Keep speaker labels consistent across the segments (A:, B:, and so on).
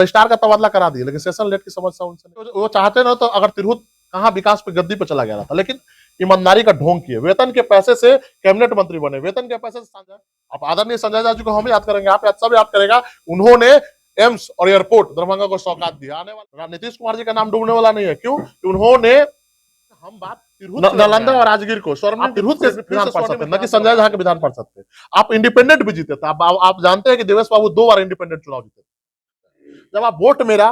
A: Registrar का तबादला करा दिया, लेकिन सेशन लेट की समस्या उनसे नहीं। वो चाहते ना तो अगर तिरहुत कहाँ विकास पे गद्दी पे चला गया था, लेकिन ईमानदारी का ढोंग किए, वेतन के पैसे से कैबिनेट मंत्री बने, वेतन के पैसे से आप आदरणीय संजय जाजू को हम याद करेंगे, आप सब याद करेगा, उन्होंने एम्स और एयरपोर्ट दरभंगा को सौगात दिया। आने वाला नीतीश कुमार जी का नाम डूबने वाला नहीं है। क्यों? उन्होंने हम बात नालंदा और राजगीर को स्वर्णिम तिरहुत के विधान पार्षद थे, न कि संजय झा के विधान पार्षद थे। आप इंडिपेंडेंट भी जीते थे। आप जानते हैं कि देवेश बाबू 2 बार इंडिपेंडेंट चुनाव जीते। जब आप वोट मेरा,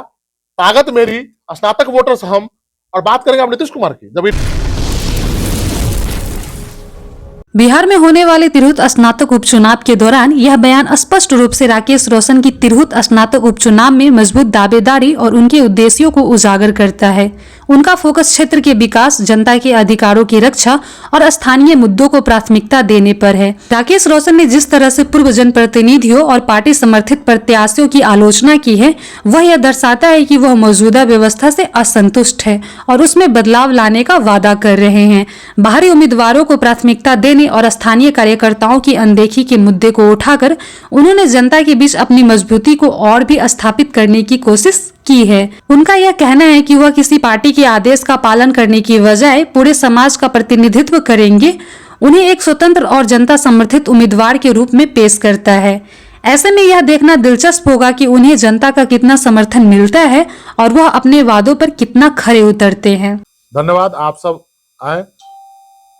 A: ताकत मेरी, स्नातक वोटर्स हम, और बात करेंगे आप नीतीश कुमार की, जब
B: बिहार में होने वाले तिरहुत स्नातक उपचुनाव के दौरान यह बयान स्पष्ट रूप से राकेश रोशन की तिरहुत स्नातक उपचुनाव में मजबूत दावेदारी और उनके उद्देश्यों को उजागर करता है। उनका फोकस क्षेत्र के विकास, जनता के अधिकारों की रक्षा और स्थानीय मुद्दों को प्राथमिकता देने पर है। राकेश रोशन ने जिस तरह से पूर्व जनप्रतिनिधियों और पार्टी समर्थित प्रत्याशियों की आलोचना की है, वह यह दर्शाता है कि वह मौजूदा व्यवस्था से असंतुष्ट है और उसमें बदलाव लाने का वादा कर रहे हैं। बाहरी उम्मीदवारों को प्राथमिकता देने और स्थानीय कार्यकर्ताओं की अनदेखी के मुद्दे को उठाकर उन्होंने जनता के बीच अपनी मजबूती को और भी स्थापित करने की कोशिश की है। उनका यह कहना है कि वह किसी पार्टी के आदेश का पालन करने की बजाय पूरे समाज का प्रतिनिधित्व करेंगे, उन्हें एक स्वतंत्र और जनता समर्थित उम्मीदवार के रूप में पेश करता है। ऐसे में यह देखना दिलचस्प होगा कि उन्हें जनता का कितना समर्थन मिलता है और वह अपने वादों पर कितना खरे उतरते हैं।
A: धन्यवाद। आप सब आए।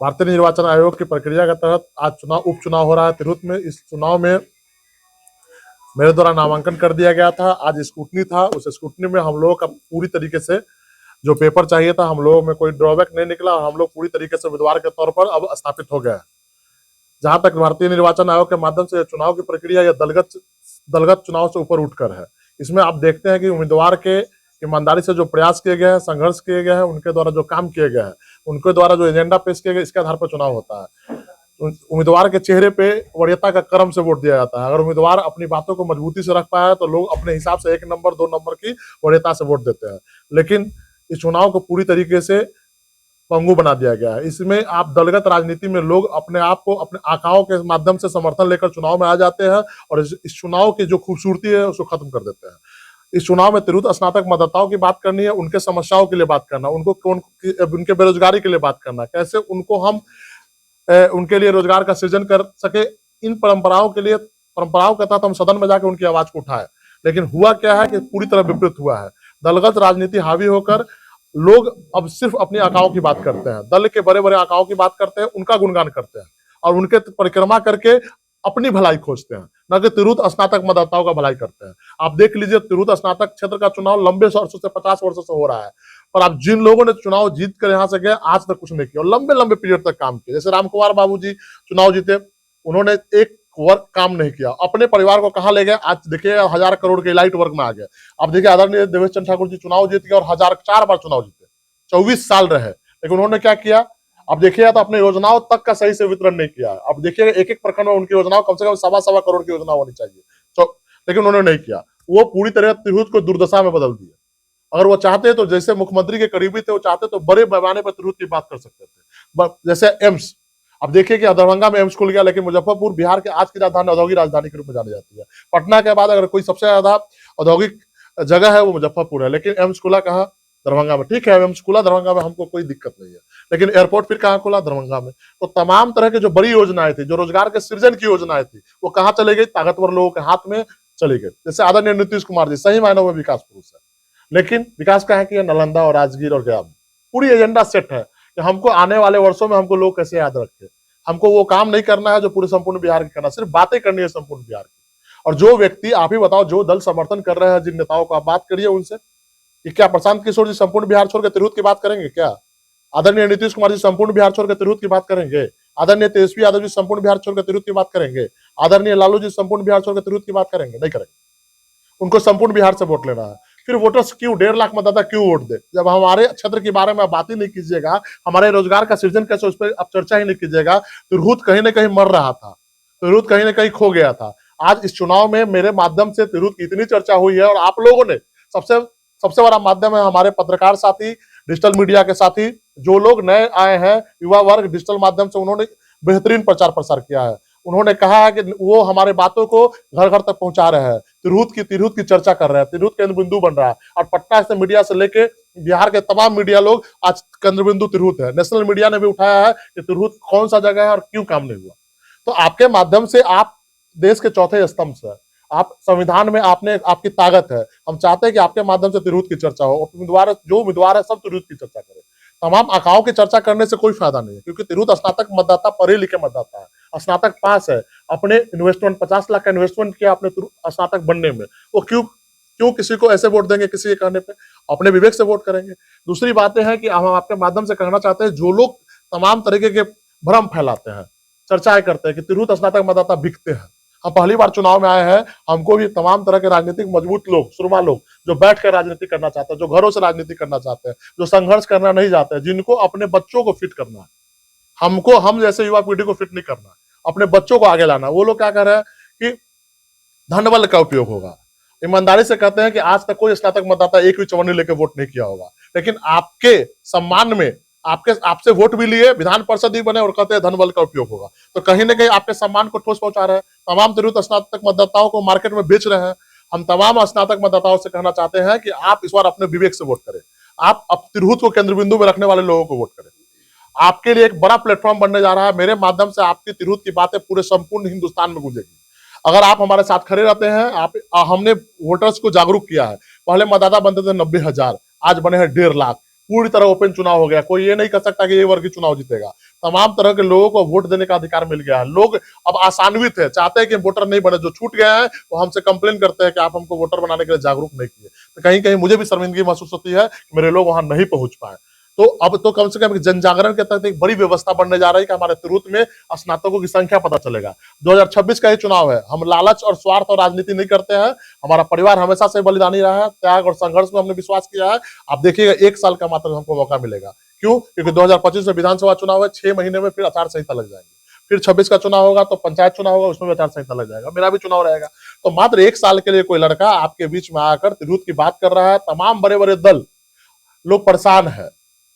A: भारतीय निर्वाचन आयोग की प्रक्रिया के तहत आज उपचुनाव हो रहा है तिरहुत में। इस चुनाव में मेरे द्वारा नामांकन कर दिया गया था। आज स्क्रूटनी था। उस स्क्रूटनी में हम लोगों का पूरी तरीके से जो पेपर चाहिए था, हम लोगों में कोई ड्रॉबैक नहीं निकला और हम लोग पूरी तरीके से उम्मीदवार के तौर पर अब स्थापित हो गए। जहां तक भारतीय निर्वाचन आयोग के माध्यम से चुनाव की प्रक्रिया या दलगत चुनाव से ऊपर उठकर है। इसमें आप देखते हैं कि उम्मीदवार के ईमानदारी से जो प्रयास किए गए हैं, संघर्ष किए गए हैं, उनके द्वारा जो काम किए गए हैं, उनके द्वारा जो एजेंडा पेश किए गए, इसके आधार पर चुनाव होता है। उम्मीदवार के चेहरे पे वरीयता का क्रम से वोट दिया जाता है। अगर उम्मीदवार अपनी बातों को मजबूती से रख पाया तो लोग अपने हिसाब से 1 नंबर 2 नंबर की वरीयता से वोट देते हैं। लेकिन इस चुनाव को पूरी तरीके से पंगु बना दिया गया है। इसमें आप दलगत राजनीति में लोग अपने आप को अपने आकाओं के माध्यम से समर्थन लेकर चुनाव में आ जाते हैं और इस चुनाव की जो खूबसूरती है उसको खत्म कर देते हैं। इस चुनाव में तिरहुत स्नातक मतदाताओं की बात करनी है, उनके समस्याओं के लिए बात करना, उनके बेरोजगारी के लिए बात करना, कैसे उनको हम उनके लिए रोजगार का सृजन कर सके। इन परंपराओं के तहत हम सदन में जाकर उनकी आवाज को उठाए। लेकिन हुआ क्या है कि पूरी तरह विपरीत हुआ है। दलगत राजनीति हावी होकर लोग अब सिर्फ अपनी आकाओं की बात करते हैं, दल के बड़े बड़े आकाओं की बात करते हैं, उनका गुणगान करते हैं और उनके परिक्रमा करके अपनी भलाई खोजते हैं, न कि तिरहुत स्नातक मतदाताओं का भलाई करते हैं। आप देख लीजिए, तिरहुत स्नातक क्षेत्र का चुनाव लंबे वर्षों से 50 वर्षों से हो रहा है, पर आप जिन लोगों ने चुनाव जीत कर यहाँ से गए, आज तक कुछ नहीं किया और लंबे पीरियड तक काम किया। जैसे रामकुमार बाबू जी चुनाव जीते, उन्होंने एक वर्क काम नहीं किया, अपने परिवार को कहाँ ले गए। आज देखिए 1000 करोड़ के लाइट वर्क में आ गए। अब देखिए आदरणीय देवेश चंद्र ठाकुर जी चुनाव जीत गए और 4 बार चुनाव जीते, 24 साल रहे, लेकिन उन्होंने क्या किया। अब देखिए तो अपने योजनाओं तक का सही से वितरण नहीं किया। अब देखिए एक प्रखंड में उनकी योजनाओं कम से कम 1.25 करोड़ की योजना होनी चाहिए, लेकिन उन्होंने नहीं किया। वो पूरी तरह तिरहुत को दुर्दशा में बदल दिया। अगर वो चाहते तो, जैसे मुख्यमंत्री के करीबी थे, वो चाहते तो बड़े पैमाने पर तिरहुत की बात कर सकते थे। जैसे एम्स, अब देखिए कि दरभंगा में एम्स खुल गया, लेकिन मुजफ्फरपुर बिहार के आज की राजधानी, औद्योगिक राजधानी के रूप में जानी जाती है। पटना के बाद अगर कोई सबसे ज्यादा औद्योगिक जगह है वो मुजफ्फरपुर है, लेकिन एम्स खुला कहाँ? दरभंगा में। ठीक है, एम्स खुला दरभंगा में, हमको कोई दिक्कत नहीं है, लेकिन एयरपोर्ट फिर कहाँ खुला? दरभंगा में। तो तमाम तरह की जो बड़ी योजनाएं थी, जो रोजगार के सृजन की योजनाएं थी, वो कहाँ चले गई? ताकतवर लोगों के हाथ में चली गई। जैसे आदरणीय नीतीश कुमार जी सही मायनों में विकास पुरुष है, लेकिन विकास कहाँ किया? नालंदा और राजगीर और गया में। पूरी एजेंडा सेट है कि हमको आने वाले वर्षों में हमको लोग कैसे याद रखे। हमको वो काम नहीं करना है जो पूरे संपूर्ण बिहार की करना, सिर्फ बातें करनी है संपूर्ण बिहार की। और जो व्यक्ति, आप ही बताओ, जो दल समर्थन कर रहे हैं, जिन नेताओं को आप बात करिए उनसे कि क्या प्रशांत किशोर जी संपूर्ण बिहार छोड़ के तिरहुत की बात करेंगे? क्या आदरणीय नीतीश कुमार जी संपूर्ण बिहार छोड़ के तिरहुत की बात करेंगे? आदरणीय तेजस्वी यादव जी संपूर्ण बिहार छोड़ के तिरहुत की बात करेंगे? आदरणीय लालू जी संपूर्ण बिहार छोड़ के तिरहुत की बात करेंगे? नहीं करेंगे। उनको संपूर्ण बिहार से वोट लेना है। फिर वोटर्स क्यों 1.5 लाख मतदाता क्यों वोट दे? जब हमारे क्षेत्र के बारे में आप बात ही नहीं कीजिएगा, हमारे रोजगार का सृजन कैसे, उस पर आप चर्चा ही नहीं कीजिएगा। तिरहुत कहीं ना कहीं मर रहा था, तिरहुत कहीं ना कहीं खो गया था। आज इस चुनाव में मेरे माध्यम से तिरहुत की इतनी चर्चा हुई है और आप लोगों ने, सबसे बड़ा माध्यम है हमारे पत्रकार साथी, डिजिटल मीडिया के साथी, जो लोग नए आए हैं, युवा वर्ग, डिजिटल माध्यम से उन्होंने बेहतरीन प्रचार प्रसार किया है। उन्होंने कहा है कि वो हमारे बातों को घर घर तक पहुंचा रहे हैं तिरहुत की चर्चा कर रहे हैं, तिरहुत केंद्र बिंदु बन रहा है। और पटना से मीडिया से लेके बिहार के तमाम मीडिया लोग आज केंद्र बिंदु तिरहुत है। नेशनल मीडिया ने भी उठाया है कि तिरहुत कौन सा जगह है और क्यों काम नहीं हुआ। तो आपके माध्यम से आप देश के चौथे स्तंभ से, आप संविधान में आपने आपकी ताकत है। हम चाहते हैं कि आपके माध्यम से तिरहुत की चर्चा हो। उम्मीदवार जो उम्मीदवार है सब तिरहुत की चर्चा करें। तमाम आकाओं की चर्चा करने से कोई फायदा नहीं है, क्योंकि तिरहुत स्नातक मतदाता पढ़े लिखे मतदाता है, स्नातक पास है, अपने इन्वेस्टमेंट 50 लाख का इन्वेस्टमेंट किया अपने स्नातक बनने में। वो क्यों क्यों किसी को ऐसे वोट देंगे, किसी के कहने पे? अपने विवेक से वोट करेंगे। दूसरी बातें हैं कि हम आपके माध्यम से कहना चाहते हैं, जो लोग तमाम तरीके के भ्रम फैलाते हैं, चर्चाएं करते हैं कि तिरहुत स्नातक मतदाता बिकते हैं। हम पहली बार चुनाव में आए हैं, हमको भी तमाम तरह के राजनीतिक मजबूत लोग, सुरमा लोग जो बैठ कर राजनीति करना चाहते हैं, जो घरों से राजनीति करना चाहते हैं, जो संघर्ष करना नहीं चाहते हैं, जिनको अपने बच्चों को फिट करना है। हम जैसे युवा पीढ़ी को फिट नहीं करना है, अपने बच्चों को आगे लाना। वो लोग क्या कर रहे हैं कि धनबल का उपयोग होगा। ईमानदारी से कहते हैं कि आज तक कोई स्नातक मतदाता एक भी चवन्नी लेकर वोट नहीं किया होगा, लेकिन आपके सम्मान में आपसे वोट भी लिए, विधान परिषद भी बने और कहते हैं धनबल का उपयोग होगा। तो कहीं ना कहीं आपके सम्मान को ठोस पहुंचा रहे हैं। तमाम तिरहुत स्नातक मतदाताओं को मार्केट में बेच रहे हैं। हम तमाम स्नातक मतदाताओं से कहना चाहते हैं कि आप इस बार अपने विवेक से वोट करें। आप अब तिरहुत को केंद्र बिंदु में रखने वाले लोगों को वोट करें। आपके लिए एक बड़ा प्लेटफॉर्म बनने जा रहा है। मेरे माध्यम से आपकी तिरहुत की बातें पूरे संपूर्ण हिंदुस्तान में गूंजेगी। अगर आप हमारे साथ खड़े रहते हैं, हमने वोटर्स को जागरूक किया है। पहले मतदाता बनते थे 90,000, आज बने हैं 1.5 लाख। पूरी तरह ओपन चुनाव हो गया। कोई ये नहीं कह सकता कि ये वर्ग ही चुनाव जीतेगा। तमाम तरह के लोगों को वोट देने का अधिकार मिल गया है। लोग अब आसान्वित है, चाहते हैं कि वोटर नहीं बने। जो छूट गए हैं वो हमसे कंप्लेन करते हैं कि आप हमको वोटर बनाने के लिए जागरूक नहीं किए। तो कहीं कहीं मुझे भी शर्मिंदगी महसूस होती है कि मेरे लोग वहां नहीं पहुंच पाए। तो अब तो कम से कम जन जागरण के तहत एक बड़ी व्यवस्था बनने जा रही है कि हमारे तिरहुत में स्नातकों की संख्या पता चलेगा। 2026 का ही चुनाव है। हम लालच और स्वार्थ और राजनीति नहीं करते हैं। हमारा परिवार हमेशा से बलिदानी रहा है। त्याग और संघर्ष में हमने विश्वास किया है। आप देखिएगा 1 साल का मात्र हमको मौका मिलेगा। क्यों? क्योंकि 2025 में विधानसभा चुनाव है, 6 महीने में फिर आचार संहिता लग जाएगी। फिर 26 का चुनाव होगा तो पंचायत चुनाव होगा, उसमें भी आचार संहिता लग जाएगा। मेरा भी चुनाव रहेगा। तो मात्र 1 साल के लिए कोई लड़का आपके बीच में आकर तिरहुत की बात कर रहा है। तमाम बड़े बड़े दल लोग परेशान है।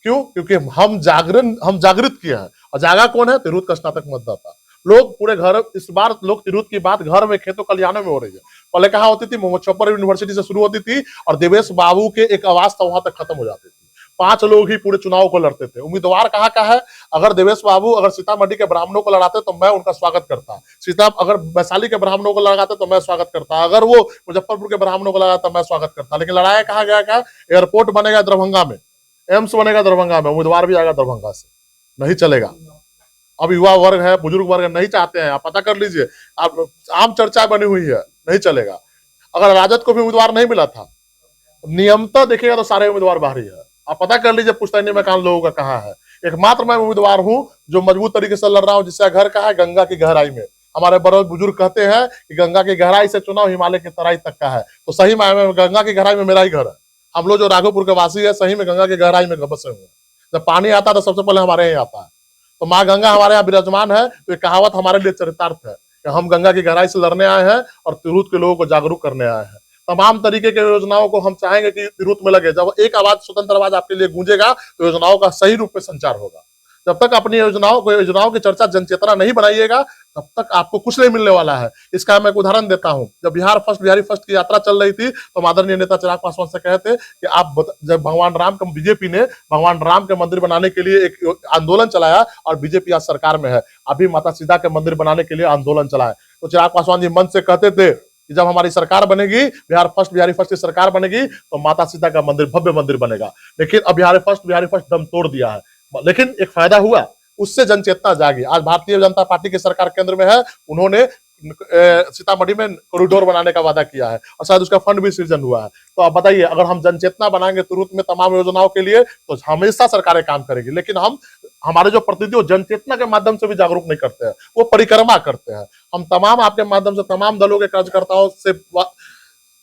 A: क्यों? क्योंकि हम जागृत किए हैं। और जागा कौन है? तिरहुत का स्नातक मतदाता। लोग पूरे घर, इस बार लोग तिरहुत की बात घर में, खेतों खलिहानों में हो रही है। पहले कहाँ होती थी? मुजफ्फर यूनिवर्सिटी से शुरू होती थी और देवेश बाबू के एक आवाज था, वहां तक खत्म हो जाती थी। 5 लोग ही पूरे चुनाव को लड़ते थे। उम्मीदवार कहाँ का है? अगर देवेश बाबू अगर सीतामढ़ी के ब्राह्मणों को लड़ाते तो मैं उनका स्वागत करता। अगर वैशाली के ब्राह्मणों को लगाते तो मैं स्वागत करता। अगर वो मुजफ्फरपुर के ब्राह्मणों को लगाता तो मैं स्वागत करता। लेकिन लड़ाया कहाँ गया? क्या एयरपोर्ट बनेगा दरभंगा में, एम्स बनेगा दरभंगा में, उम्मीदवार भी आएगा दरभंगा से। नहीं चलेगा। अब युवा वर्ग है, बुजुर्ग वर्ग है, नहीं चाहते हैं। आप पता कर लीजिए, आप आम चर्चा बनी हुई है, नहीं चलेगा। अगर राजद को भी उम्मीदवार नहीं मिला था, नियमतः देखिएगा तो सारे उम्मीदवार बाहरी है। आप पता कर लीजिए पुश्तैनी मकान लोगों का कहाँ है। एकमात्र मैं उम्मीदवार हूं जो मजबूत तरीके से लड़ रहा हूं, जिसका घर कहाँ है? गंगा की गहराई में। हमारे बड़े बुजुर्ग कहते हैं कि गंगा की गहराई से चुनाव हिमालय की तराई तक का है। तो सही में गंगा की गहराई में मेरा ही घर है। हम लोग जो राघोपुर के वासी है, सही में गंगा की गहराई में बसे हुए हैं। जब पानी आता है तो सबसे पहले हमारे यहाँ आता है। तो माँ गंगा हमारे यहाँ विराजमान है। तो ये कहावत हमारे लिए चरितार्थ है कि हम गंगा की गहराई से लड़ने आए हैं और तिरहुत के लोगों को जागरूक करने आए हैं। तमाम तरीके के योजनाओं को हम चाहेंगे कि तिरहुत में लगे। जब एक आवाज, स्वतंत्र आवाज आपके लिए गूंजेगा तो योजनाओं का सही रूप में संचार होगा। जब तक अपनी योजनाओं की चर्चा जनचेतना नहीं बनाइएगा, तब तक आपको कुछ नहीं मिलने वाला है। इसका मैं एक उदाहरण देता हूं। जब बिहारी फर्स्ट की यात्रा चल रही थी तो आदरणीय नेता चिराग पासवान से कहे थे कि जब भगवान राम का, बीजेपी ने भगवान राम के मंदिर बनाने के लिए एक आंदोलन चलाया और बीजेपी आज सरकार में है, अभी माता सीता के मंदिर बनाने के लिए आंदोलन चलाए। तो चिराग पासवान जी मन से कहते थे कि जब हमारी सरकार बनेगी, बिहारी फर्स्ट की सरकार बनेगी, तो माता सीता का मंदिर, भव्य मंदिर बनेगा। लेकिन अब बिहारी फर्स्ट दम तोड़ दिया है। लेकिन एक फायदा हुआ, उससे जनचेतना जागी। आज भारतीय जनता पार्टी की सरकार केंद्र में है। उन्होंने सीतामढ़ी में कॉरिडोर बनाने का वादा किया है और शायद उसका फंड भी सृजन हुआ है। तो आप बताइए, अगर हम जनचेतना बनाएंगे तुरंत में तमाम योजनाओं के लिए, तो हमेशा सरकारें काम करेगी। लेकिन हमारे जो प्रतिनिधि जनचेतना के माध्यम से भी जागरूक नहीं करते हैं, वो परिक्रमा करते हैं। हम तमाम आपके माध्यम से तमाम दलों के कार्यकर्ताओं से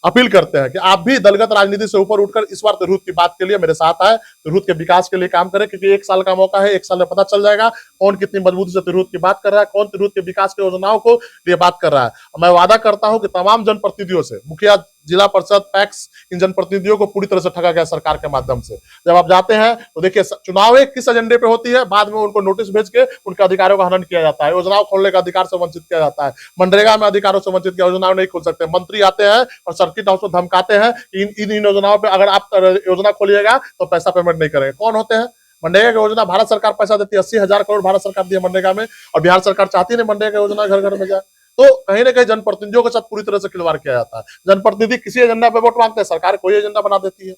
A: अपील करते हैं कि आप भी दलगत राजनीति से ऊपर उठकर इस बार तिरहुत की बात के लिए मेरे साथ आए, तिरहुत के विकास के लिए काम करें। क्योंकि 1 साल का मौका है, 1 साल में पता चल जाएगा कौन कितनी मजबूती से तिरहुत की बात कर रहा है, कौन तिरहुत के विकास की योजनाओं को लिए बात कर रहा है। मैं वादा करता हूं कि तमाम जनप्रतिनिधियों से, मुखिया जिला परिषद पैक्स इन जनप्रतिनिधियों को पूरी तरह से ठगा गया सरकार के माध्यम से। जब आप जाते हैं तो देखिए चुनाव किस एजेंडे पे होती है, बाद में उनको नोटिस भेज के उनके अधिकारों का हनन किया जाता है, योजनाओं खोलने का अधिकार से वंचित किया जाता है, मनरेगा में अधिकारों से वंचित किया, योजनाओं नहीं खोल सकते। मंत्री आते हैं और सर्किट हाउस में धमकाते हैं कि इन योजनाओं पर अगर आप योजना खोलिएगा तो पैसा पेमेंट नहीं करेंगे। कौन होते हैं? मनरेगा की योजना भारत सरकार पैसा देती है, 80,000 करोड़ भारत सरकार दी है मनरेगा में, और बिहार सरकार चाहती है मनरेगा योजना घर घर में जाए। तो कहीं ना कहीं जनप्रतिनिधियों के साथ पूरी तरह से खिलवाड़ किया जाता है। जनप्रतिनिधि किसी एजेंडा पे वोट मांगते हैं, सरकार कोई एजेंडा बना देती है।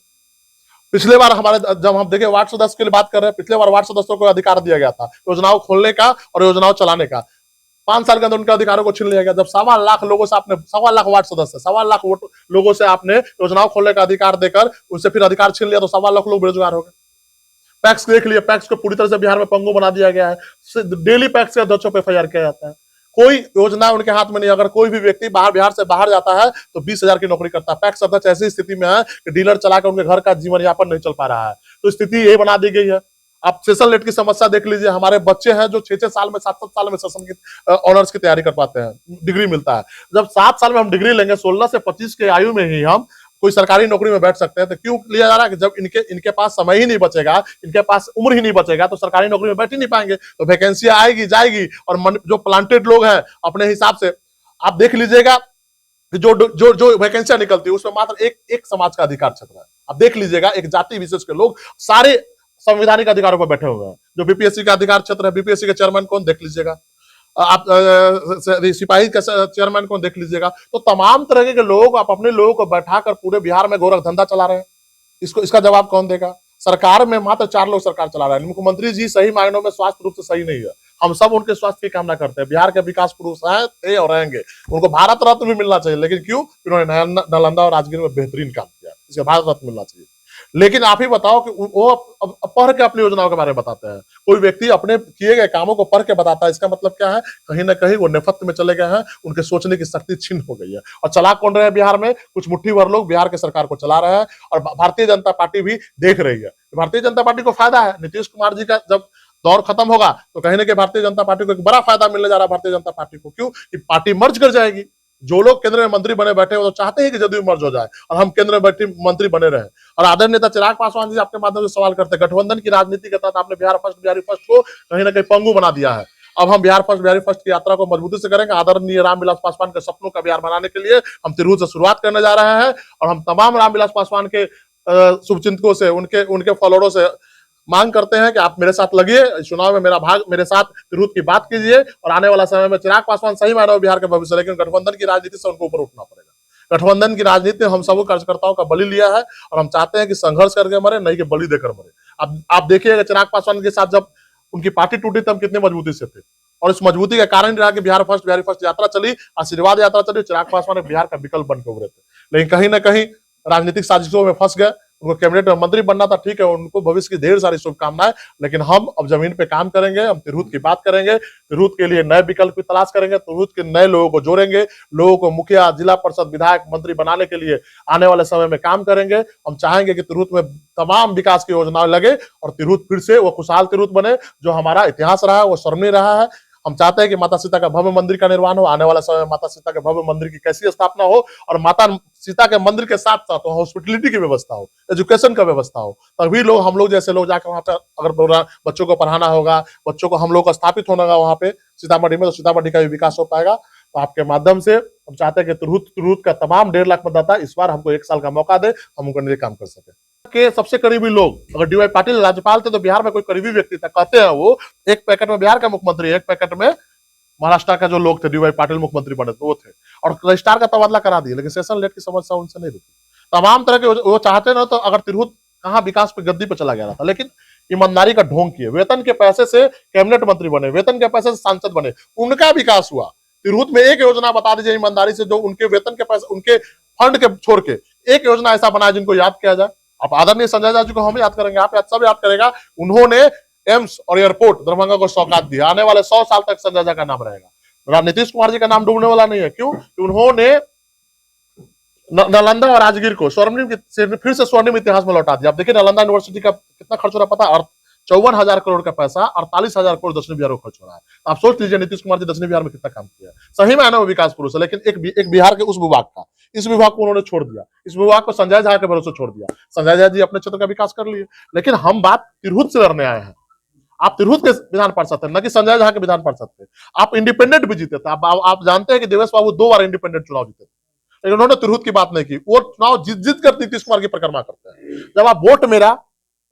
A: पिछले बार हमारे जब हम देखे वार्ड सदस्य के लिए बात कर रहे हैं, पिछले बार वार्ड सदस्यों को अधिकार दिया गया था योजनाओं खोलने का और योजनाओं चलाने का। 5 साल के अंदर उनके अधिकारों को छीन लिया गया। जब 1.25 लाख लोगों से आपने 1.25 लाख वार्ड सदस्य 1.25 लाख लोगों से आपने योजनाओं खोलने का अधिकार देकर उनसे फिर अधिकार छीन लिया तो 1.25 लाख लोग बेरोजगार हो गए। पैक्स देख लिया, पैक्स को पूरी तरह से बिहार में पंगु बना दिया गया है। डेली पैक्स के अध्यक्षों पर एफआईआर किया जाता है, कोई योजना उनके हाथ में नहीं। अगर कोई भी व्यक्ति बिहार से बाहर जाता है तो 20,000 की नौकरी करता है। पैक्स अध्यक्ष ऐसी स्थिति में है कि डीलर चला के उनके घर का जीवन यापन नहीं चल पा रहा है। तो स्थिति यही बना दी गई है। आप सेशन लेट की समस्या देख लीजिए, हमारे बच्चे हैं जो 6-6 साल में 7-7 साल में सेशन की ऑनर्स की तैयारी कर पाते हैं, डिग्री मिलता है। जब 7 साल में हम डिग्री लेंगे, 16 से 25 के आयु में ही हम कोई सरकारी नौकरी में बैठ सकते हैं, तो क्यों लिया जा रहा है कि जब इनके पास समय ही नहीं बचेगा, इनके पास उम्र ही नहीं बचेगा तो सरकारी नौकरी में बैठ ही नहीं पाएंगे। तो वैकेंसी आएगी जाएगी, और जो प्लांटेड लोग हैं अपने हिसाब से आप देख लीजिएगा जो जो जो वैकेंसियां निकलती है उसमें मात्र एक समाज का अधिकार क्षेत्र है। आप देख लीजिएगा एक जाति विशेष के लोग सारे संवैधानिक अधिकारों पर बैठे हुए हैं। जो बीपीएससी का अधिकार क्षेत्र है, बीपीएससी के चेयरमैन कौन देख लीजिएगा, आप सिपाही का चेयरमैन कौन देख लीजिएगा। तो तमाम तरह के लोग आप अपने लोगों को बैठाकर पूरे बिहार में गोरख धंधा चला रहे हैं। इसका जवाब कौन देगा? सरकार में मात्र 4 लोग सरकार चला रहे हैं। मुख्यमंत्री जी सही मायनों में स्वास्थ्य रूप से सही नहीं है। हम सब उनके स्वास्थ्य की कामना करते हैं। बिहार के विकास पुरुष हैं, थे और रहेंगे। उनको भारत रत्न भी मिलना चाहिए, लेकिन क्यों? उन्होंने नालंदा और राजगीर में बेहतरीन काम किया, इसके भारत रत्न मिलना चाहिए। लेकिन आप ही बताओ कि वो पढ़ के अपनी योजनाओं के बारे में बताते हैं। कोई व्यक्ति अपने किए गए कामों को पढ़ के बताता है, इसका मतलब क्या है? कहीं ना कहीं वो नेपथ्य में चले गए हैं, उनके सोचने की शक्ति छिन्न हो गई है। और चला कौन रहे हैं बिहार में? कुछ मुट्ठी भर लोग बिहार के सरकार को चला रहे हैं, और भारतीय जनता पार्टी भी देख रही है। भारतीय जनता पार्टी को फायदा है। नीतीश कुमार जी का जब दौर खत्म होगा तो कहीं ना कहीं भारतीय जनता पार्टी को एक बड़ा फायदा मिलने जा रहा है। भारतीय जनता पार्टी को क्यों? कि पार्टी मर्ज कर जाएगी। जो लोग केंद्र में मंत्री बने बैठे हो तो चाहते हैं कि जदयू मर्ज हो जाए और हम केंद्र में बैठे मंत्री बने रहे। और आदरणीय नेता चिराग पासवान जी आपके माध्यम से सवाल करते हैं, गठबंधन की राजनीति के तहत आपने बिहार फर्स्ट बिहारी फर्स्ट को कहीं ना कहीं पंगु बना दिया है। अब हम बिहार फर्स्ट बिहारी फर्स्ट की यात्रा को मजबूती से करेंगे। आदरणीय रामविलास पासवान के सपनों का बिहार बनाने के लिए हम तिरहुत से शुरुआत करने जा रहे हैं, और हम तमाम रामविलास पासवान के शुभचिंतकों से, उनके फॉलोअरों से मांग करते हैं कि आप मेरे साथ लगिए, चुनाव में मेरा भाग, मेरे साथ तिरहुत की बात कीजिए, और आने वाला समय में चिराग पासवान सही मायने में बिहार के भविष्य, लेकिन गठबंधन की राजनीति से उनको ऊपर उठना पड़ेगा। गठबंधन की राजनीति हम सब कार्यकर्ताओं का बलि लिया है, और हम चाहते हैं कि संघर्ष करके मरे, नहीं कि बलि देकर मरे। अब आप देखिएगा चिराग पासवान के साथ जब उनकी पार्टी टूटी तब कितने मजबूती से थे, और इस मजबूती का कारण रहा कि बिहार फर्स्ट बिहारी फर्स्ट यात्रा चली, आशीर्वाद यात्रा चली, चिराग पासवान बिहार का विकल्प बनकर उभरे थे। लेकिन कहीं ना कहीं राजनीतिक साजिशों में फंस गए। उनको कैबिनेट में मंत्री बनना था, ठीक है, उनको भविष्य की ढेर सारी शुभकामनाएं, लेकिन हम अब जमीन पे काम करेंगे। हम तिरहुत की बात करेंगे, तिरहुत के लिए नए विकल्प की तलाश करेंगे, तिरहुत के नए लोगों को जोड़ेंगे, लोगों को मुखिया, जिला परिषद, विधायक, मंत्री बनाने के लिए आने वाले समय में काम करेंगे। हम चाहेंगे कि तिरहुत में तमाम विकास की योजनाएं लगे और तिरहुत फिर से वो खुशहाल तिरहुत बने जो हमारा इतिहास रहा है, वो स्वर्णीय रहा है। हम चाहते हैं कि माता सीता का भव्य मंदिर का निर्माण हो। आने वाला समय में माता सीता के भव्य मंदिर की कैसी स्थापना हो, और माता सीता के मंदिर के साथ साथ हॉस्पिटलिटी की व्यवस्था हो, एजुकेशन का व्यवस्था हो, तभी लोग, हम लोग जैसे लोग जाकर वहां पे अगर प्रोग्राम बच्चों को पढ़ाना होगा, बच्चों को हम लोग का स्थापित होना होगा वहां पे सीतामढ़ी में, तो सीतामढ़ी का भी विकास हो पाएगा। तो आपके माध्यम से हम चाहते हैं कि तिरहुत का तमाम 1.5 लाख मतदाता इस बार हमको 1 साल का मौका दे, हम उनके लिए काम कर सके। के सबसे करीबी लोग, अगर डीवाई पाटिल राज्यपाल थे तो बिहार में कोई करीबी व्यक्ति था, कहते हैं वो एक पैकेट में बिहार का मुख्यमंत्री, एक पैकेट में महाराष्ट्र का जो लोग थे, डीवाई पाटिल मुख्यमंत्री बने तो वो थे, और रजिस्ट्रार का तबादला करा दिया, लेकिन सेशन लेट की समस्या उनसे नहीं रुकी। तमाम तरह के वो चाहते ना, तो अगर तिरहुत कहाँ विकास पे गद्दी पे चला गया था, लेकिन ईमानदारी का ढोंग किए, वेतन के पैसे से कैबिनेट मंत्री बने, वेतन के पैसे से सांसद बने, उनका विकास हुआ। तिरहुत में एक योजना बता दीजिए ईमानदारी से, जो उनके वेतन के पैसे, उनके फंड के छोड़ के एक योजना ऐसा बनाया जिनको याद किया जाए। आप आदरणीय संजय जी को हम याद करेंगे, आप सब याद करेगा, उन्होंने एम्स और एयरपोर्ट दरभंगा को सौगात दी। आने वाले 100 साल तक संजय जी का नाम रहेगा। नीतीश कुमार जी का नाम डूबने वाला नहीं है। क्यों? उन्होंने नालंदा और राजगीर को स्वर्णिम फिर से स्वर्णिम इतिहास में लौटा दिया। आप देखिए नालंदा यूनिवर्सिटी का कितना खर्च हो रहा पता, 54,000 करोड़ का पैसा 48,000 करोड़ दक्षिण बिहार को खर्च हो रहा है। तो आप सोच लीजिए नीतीश कुमार जी दक्षिण बिहार में कितना काम किया है। सही में है ना वो विकास पुरुष है, लेकिन एक बिहार के उस विभाग का, इस विभाग को उन्होंने छोड़ दिया, इस विभाग को संजय झा के भरोसे छोड़ दिया। संजय झा जी अपने क्षेत्र का विकास कर लिए, लेकिन हम बात तिरहुत से लड़ने आए हैं। आप तिरहुत के विधान पार्षद थे, न कि संजय झा के विधान पार्षद थे। आप इंडिपेंडेंट भी जीते थे। आप जानते हैं कि देवेश बाबू 2 बार इंडिपेंडेंट चुनाव जीते थे, लेकिन उन्होंने तिरहुत की बात नहीं की। वो चुनाव जीत कर नीतीश कुमार की परिक्रमा करते हैं। जब आप वोट मेरा,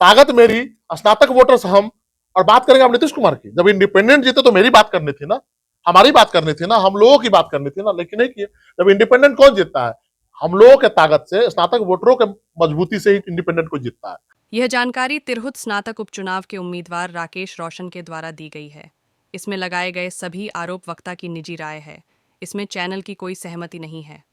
A: ताकत मेरी, स्नातक वोटर्स हम, और बात करेंगे आप नीतीश कुमार की। जब इंडिपेंडेंट जीते तो मेरी बात करनी थी ना, हमारी बात करनी थी ना, हम लोगों की बात करनी थी ना, लेकिन नहीं किए। जब इंडिपेंडेंट कौन जीतता है? हम लोगों के ताकत से, स्नातक वोटरों के मजबूती से ही इंडिपेंडेंट को जीतता है।
C: यह जानकारी तिरहुत स्नातक उपचुनाव के उम्मीदवार राकेश रोशन के द्वारा दी गई है। इसमें लगाए गए सभी आरोप वक्ता की निजी राय है। इसमें चैनल की कोई सहमति नहीं है।